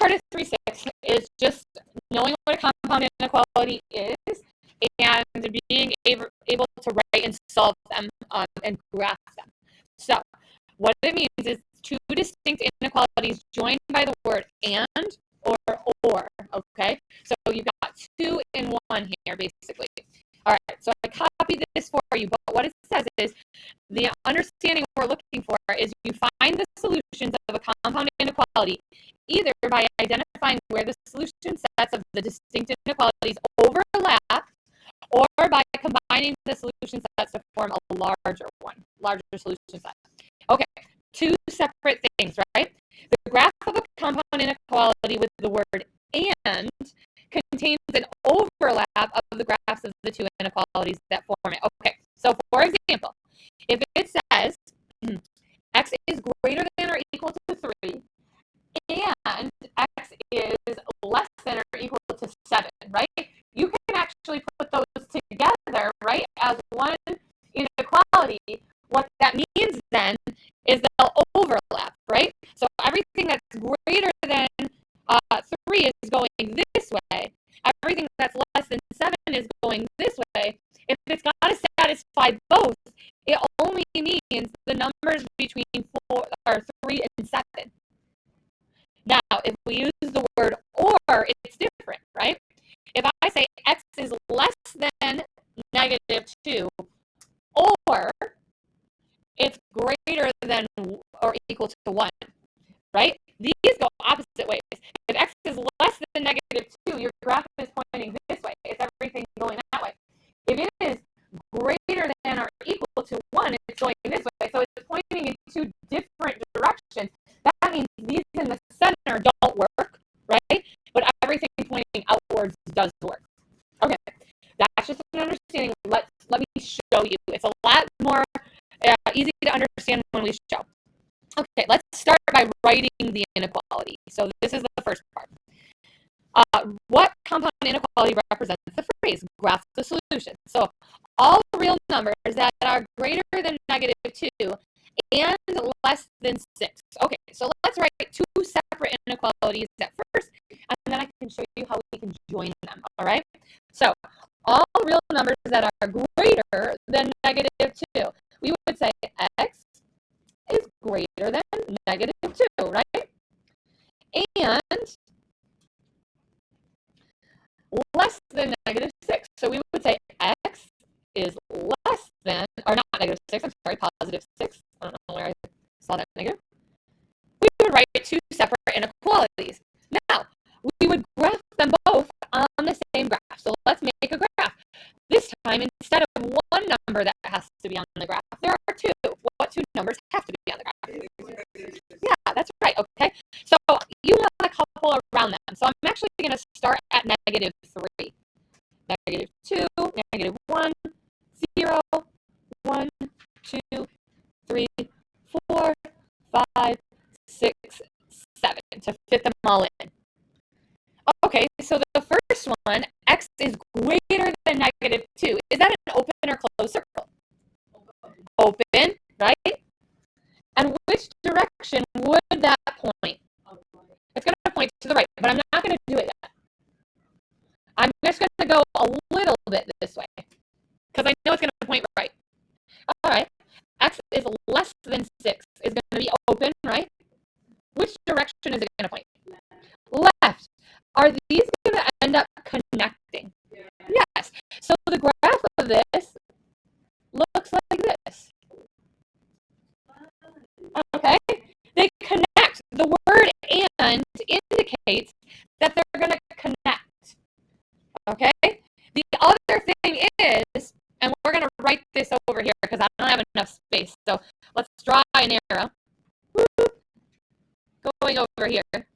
part of 3-6 is just knowing what a compound inequality is and being able to write and solve them and graph them. So what it means is two distinct inequalities joined by the word and or, okay? So you've got two in one here, basically. All right, so I copied this for you, but what it says is the understanding we're looking for is you find the solutions of a compound inequality either by identifying where the solution sets of the distinct inequalities overlap or by combining the solution sets to form a larger solution set. Okay, two separate things, right? The graph of a compound inequality with the word and contains an overlap of the graphs of the two inequalities that form it. Okay, so for example, if it says x is greater than or equal to 3 and x is less than or equal to 7, right? You can actually put those together, right, as one inequality. What that means then is they'll overlap, right? So everything that's greater than 3 is going this way. Everything that's less than 7 is going this way. If it's got to satisfy both, it only means the numbers between 3 and 7. Now, if we use the word or, it's different, right? If I say x is less than -2, or it's greater than or equal to 1, right? These go opposite ways. If x is less than -2, your graph is pointing this way. It's everything going that way. If it is greater than or equal to 1, it's going this way. So it's pointing in two different directions. That means these in the center don't work, right? But everything pointing outwards does work. Okay, that's just an understanding. Let me show you. It's a lot more easy to understand when we show. Okay, let's start by writing the inequality. So this is the first part. What compound inequality represents the phrase graph the solution? So all real numbers that are greater than -2 and less than 6. Okay, so let's write two separate inequalities at first, and then I can show you how we can join them, all right? So all real numbers that are greater than -2, we would say x is greater than -2, right? And less than -6. So we would say x is less than, or not -6, I'm sorry, +6. I don't know where I saw that negative. We would write two separate inequalities. Now, we would graph them both on the same graph. So let's make a graph. This time, instead of one number that has to be on the graph, there are two. What two numbers have to be on the graph? Yeah, that's right. Okay. So you want a couple around them. So I'm actually going to start at -3. -2, -1, 0, 1, 2, 3, 4, 5, 6, 7 to fit them all in. Okay, so the first one, x is greater than -2. Is that an open or closed circle? Open, right? And which direction would that point? It's going to point to the right, but I'm not going to do it yet. I'm just going to go a little bit this way because I know it's going to point right. All right, x is less than 6 is going to be open, right? Which direction is it going to point? Left. Are these going to end up connecting? Yes. So the graph of this looks like this. Okay? They connect. The word and indicates that they're going to connect. Okay? The other thing is, and we're going to write this over here because I don't have enough space. So let's draw an arrow. Going over here.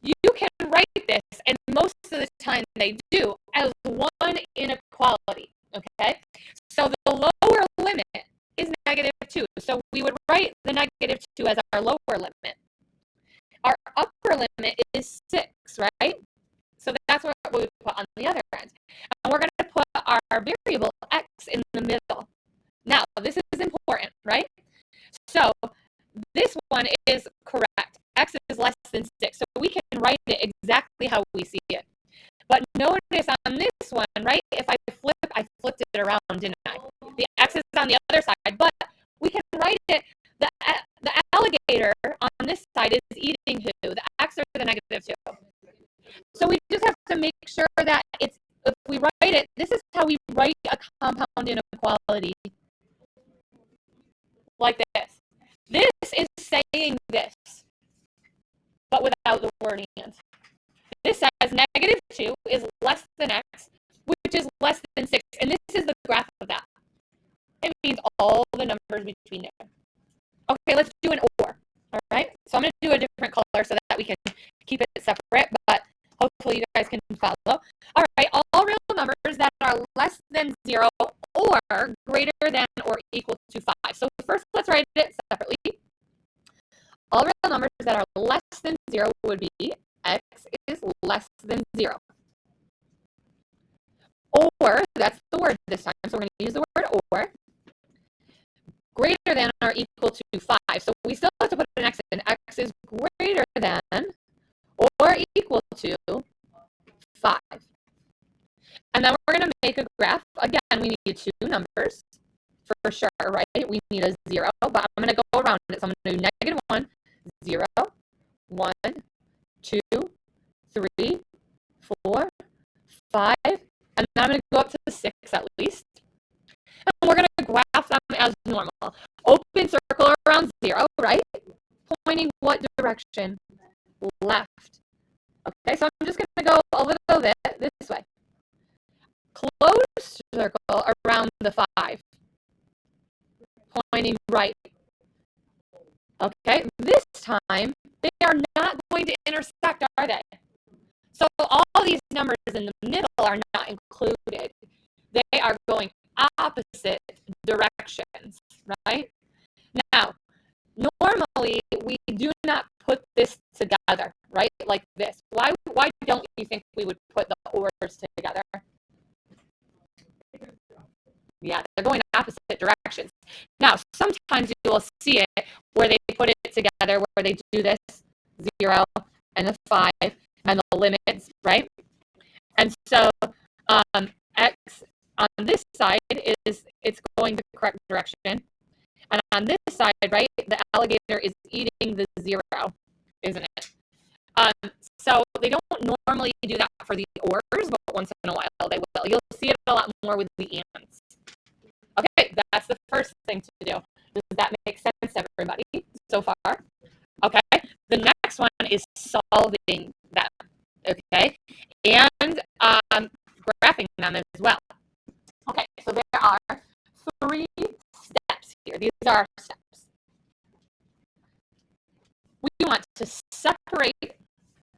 You can write this, and most of the time they do, as one inequality, okay? So the lower limit is -2. So we would write the -2 as our lower limit. Our upper limit is 6, right? So that's what we would put on the other end. And we're going to put our variable x in the middle. Now, this is important, right? So this one is correct. X is less than 6. So we write it exactly how we see it. But notice on this one, right, if I flipped it around, didn't I? The X is on the other side, but we can write it, the alligator on this side is eating who? The X or the -2? So we just have to make sure that if we write it, this is how we write a compound inequality. Like this. This is saying this, but without the word and. This says -2 is less than X, which is less than 6. And this is the graph of that. It means all the numbers between there. Okay, let's do an or. All right, so I'm going to do a different color so that we can keep it separate, but hopefully you guys can follow. All right, all real numbers that are less than 0 or greater than or equal to 5. So first, let's write it separately. All real numbers that are less than 0 would be X is less than 0. Or, that's the word this time, so we're going to use the word or. Greater than or equal to 5. So we still have to put an X in. X is greater than or equal to 5. And then we're going to make a graph. Again, we need 2 numbers for sure, right? We need a 0, but I'm going to go around it. So I'm going to do -1, 0, 1, 2, 3, 4, 5, and then I'm going to go up to 6 at least. And we're going to graph them as normal. Open circle around 0, right? Pointing what direction? Left. Okay, so I'm just going to go a little bit this way. Closed circle around the 5. Pointing right. Okay, this time, they are not going to intersect, are they? So all these numbers in the middle are not included. They are going opposite directions, right? Now, normally we do not put this together, right? Like this. Why don't you think we would put the ors together? Yeah, they're going opposite directions. Now, sometimes you will see it where they put it together, where they do this 0 and the 5 and the limits, right? And so X on this side it's going the correct direction. And on this side, right, the alligator is eating the 0, isn't it? So they don't normally do that for the ors, but once in a while they will. You'll see it a lot more with the ands. Okay, that's the first thing to do. Does that make sense to everybody so far? Okay, the next one is solving them. Okay, and graphing them as well. Okay, so there are 3 steps here. These are our steps. We want to separate,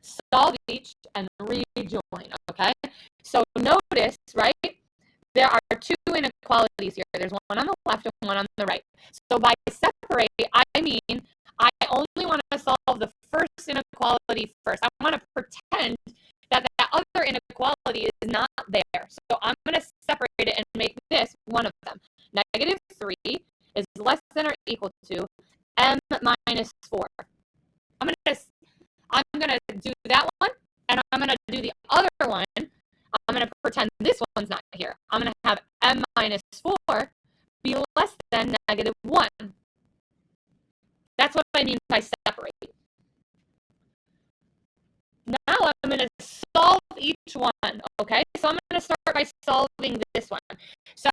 solve each, and rejoin. Okay, so notice, right, there are 2 inequalities here. There's one on the left and one on the right. So by separate, I mean I only want to solve the first inequality first. I want to pretend that that other inequality is not there. So I'm going to separate it and make this one of them. -3 is less than or equal to m minus 4. I'm going to do that one, and I'm going to do the other one. I'm going to pretend this one's not here. I'm going to have m minus 4 be less than -1. That's what I mean by separate. Now I'm going to solve each one, okay? So I'm going to start by solving this one. So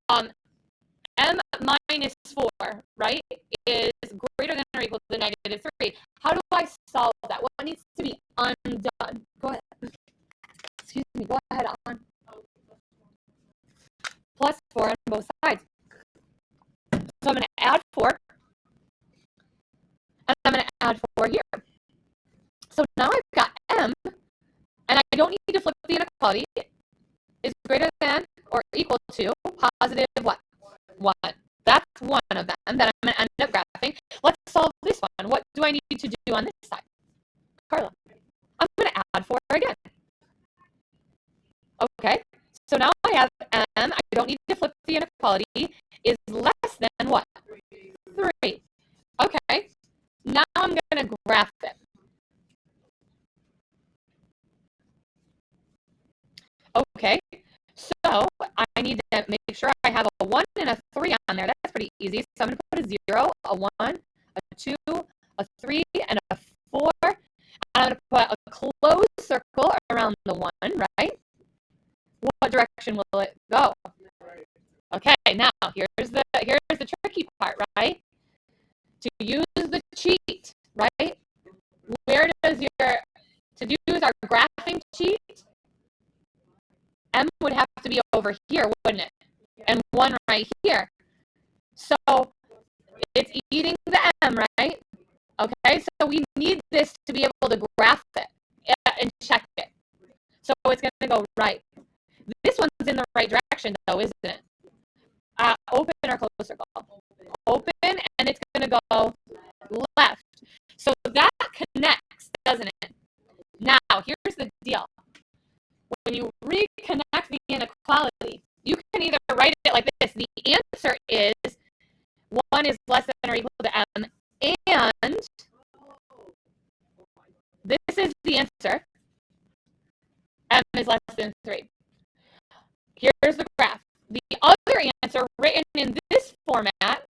m minus 4, right, is greater than or equal to -3. How do I solve that? What needs to be undone? Go ahead. Excuse me, go ahead on. Plus 4 on both sides. So I'm going to add 4. And I'm going to add 4 here. So now I've got m, and I don't need to flip the inequality. Is greater than or equal to positive what? 1. That's one of them that I'm going to end up graphing. Let's solve this one. What do I need to do on this side? Carla. I'm going to add 4 again. Okay, so now I have m, I don't need to flip the inequality, is less than what? 3. Okay, now I'm going to graph it. Okay, so I need to make sure I have a 1 and a 3 on there. That's pretty easy. So I'm going to put a 0, a 1, a 2, a 3, and a 4. And I'm going to put a closed circle around the 1, right? What direction will it go? Okay, now here's the tricky part, right? To use the cheat, right? Where does to use our graphing cheat, M would have to be over here, wouldn't it? And 1 right here. So it's eating the M, right? Okay, so we need this to be able to graph it and check it. So it's going to go right. This one's in the right direction, though, isn't it? Open or close circle? Open, and it's going to go left. So that connects, doesn't it? Now, here's the deal. When you reconnect the inequality, you can either write it like this. The answer is 1 is less than or equal to M, and this is the answer. M is less than 3. Here's the graph. The other answer written in this format,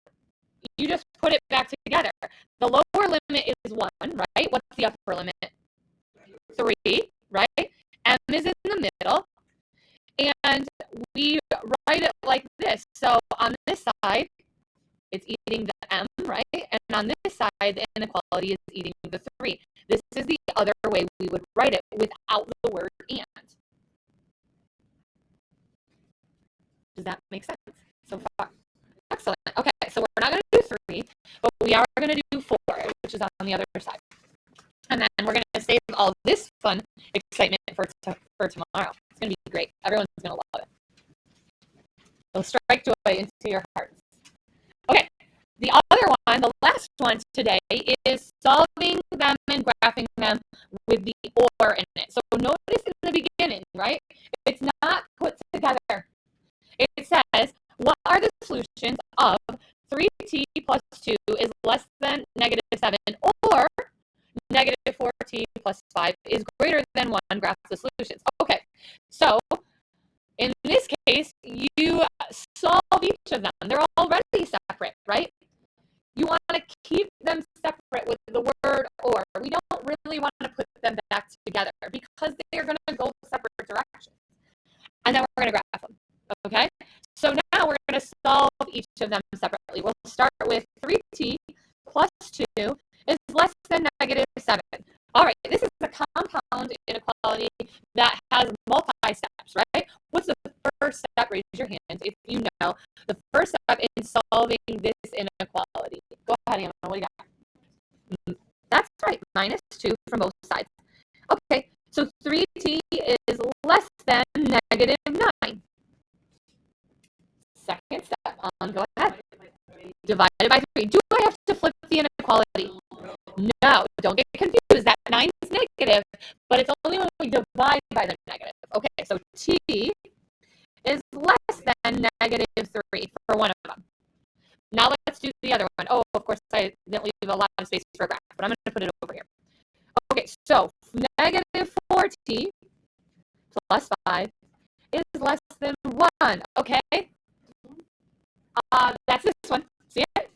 you just put it back together. The lower limit is 1, right? What's the upper limit? 3, right? M is in the middle. And we write it like this. So on this side, it's eating the M, right? And on this side, the inequality is eating the 3. This is the other way we would write it without the word and. Does that make sense so far? Excellent. Okay, so we're not going to do 3, but we are going to do 4, which is on the other side. And then we're going to save all this fun excitement for tomorrow. It's going to be great. Everyone's going to love it. It'll strike joy into your hearts. Okay, the other one, the last one today, is solving them and graphing them with the or in it. So notice in the beginning, right? It's not put together. It says, what are the solutions of 3t plus 2 is less than negative 7, or negative 4t plus 5 is greater than 1, graph the solutions. Okay, so in this case, you solve each of them. They're already separate, right? You want to keep them separate with the word or. We don't really want to put them back together because they're going to go separate directions. And then we're going to graph them, okay? So now we're going to solve each of them separately. We'll start with 3t plus 2 is less than negative 7. All right, this is a compound inequality that has multi-steps, right? What's the first step? Raise your hand if you know. The first step in solving this inequality. Go ahead, Anna. What do you got? That's right, minus 2 from both sides. Okay, so 3t is less than negative 9. Second step, go ahead. Divided by 3. Do I have to flip the inequality? No, don't get confused. That 9 is negative, but it's only when we divide by the negative. Okay, so t is less than negative 3 for one of them. Now let's do the other one. Oh, of course, I didn't leave a lot of space for a graph, but I'm going to put it over here. Okay, so negative 4t plus 5 is less than 1. Okay? That's this one. See it?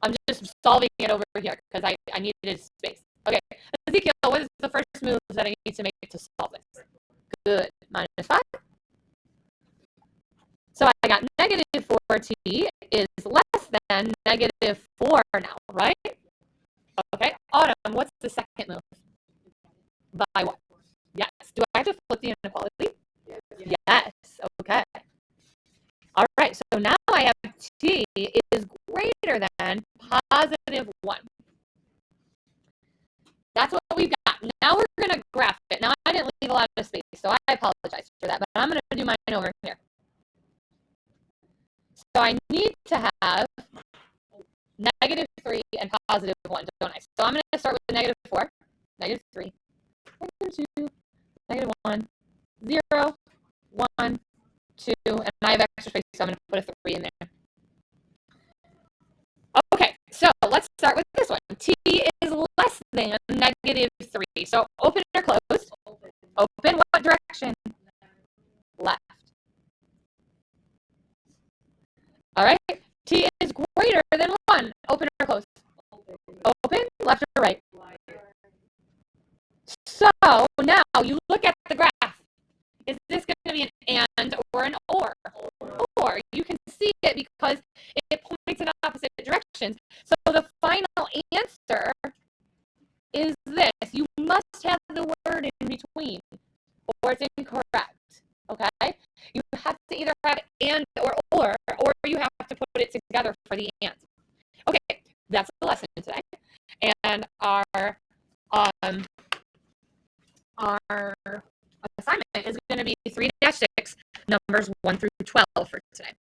I'm just solving it over here because I needed space. Okay, Ezekiel, what is the first move that I need to make to solve this? Good. Minus 5. So I got negative 4t is less than negative 4 now, right? Okay, Autumn, what's the second move? By what? Yes. Do I have to flip the inequality? Yes. Okay. All right, so now I have t is greater than positive 1. That's what we've got. Now we're going to graph it. Now I didn't leave a lot of space, so I apologize for that, but I'm going to do mine over here. So I need to have negative 3 and positive 1, don't I? So I'm going to start with negative 4, negative 3, negative 2, negative 1, 0, 1, 2, and I have extra space, so I'm going to put a 3 in there. Okay, so let's start with this one. T is less than negative 3. So open or closed? Open what direction? All right. T is greater than 1. Open or close? Open, left or right? So now you look at the graph. Is this going to be an and or an or? Or. You can see it because it points in opposite directions. So the final answer is this. You must have the word in between or it's incorrect. Okay? You have to either have and or you have to put it together for the and. Okay, that's the lesson today. And our assignment is going to be 3-6, numbers 1 through 12 for today.